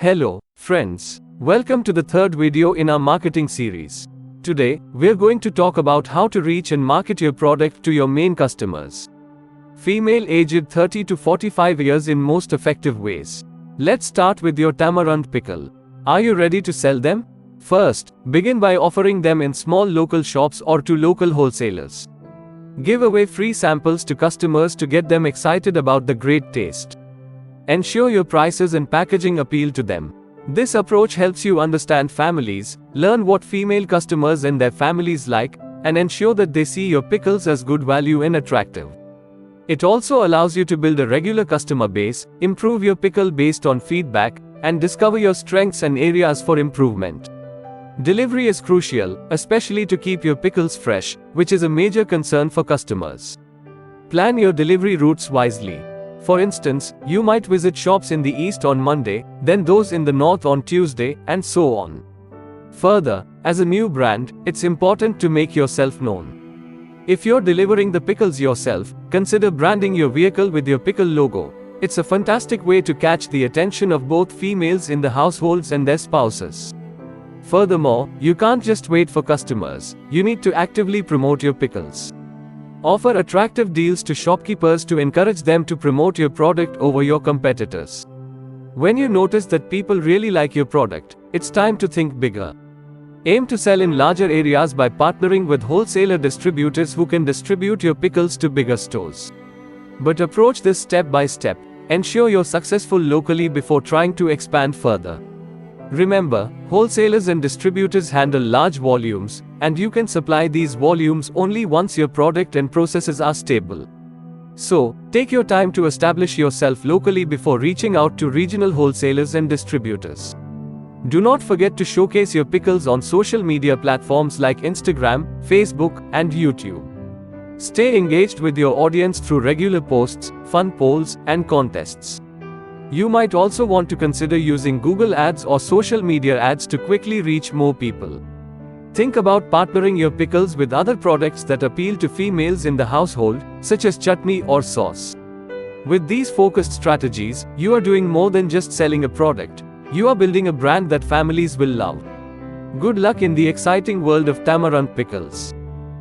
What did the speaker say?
Hello, friends. Welcome to the third video in our marketing series. Today, we're going to talk about how to reach and market your product to your main customers. Female aged 30 to 45 years in most effective ways. Let's start with your tamarind pickle. Are you ready to sell them? First, begin by offering them in small local shops or to local wholesalers. Give away free samples to customers to get them excited about the great taste. Ensure your prices and packaging appeal to them. This approach helps you understand families, learn what female customers and their families like, and ensure that they see your pickles as good value and attractive. It also allows you to build a regular customer base, improve your pickle based on feedback, and discover your strengths and areas for improvement. Delivery is crucial, especially to keep your pickles fresh, which is a major concern for customers. Plan your delivery routes wisely. For instance, you might visit shops in the east on Monday, then those in the north on Tuesday, and so on. Further, as a new brand, it's important to make yourself known. If you're delivering the pickles yourself, consider branding your vehicle with your pickle logo. It's a fantastic way to catch the attention of both females in the households and their spouses. Furthermore, you can't just wait for customers, you need to actively promote your pickles. Offer attractive deals to shopkeepers to encourage them to promote your product over your competitors. When you notice that people really like your product, it's time to think bigger. Aim to sell in larger areas by partnering with wholesaler distributors who can distribute your pickles to bigger stores. But approach this step by step. Ensure you're successful locally before trying to expand further. Remember, wholesalers and distributors handle large volumes, and you can supply these volumes only once your product and processes are stable. So, take your time to establish yourself locally before reaching out to regional wholesalers and distributors. Do not forget to showcase your pickles on social media platforms like Instagram, Facebook, and YouTube. Stay engaged with your audience through regular posts, fun polls, and contests. You might also want to consider using Google Ads or social media ads to quickly reach more people. Think about partnering your pickles with other products that appeal to females in the household, such as chutney or sauce. With these focused strategies, you are doing more than just selling a product. You are building a brand that families will love. Good luck in the exciting world of tamarind pickles.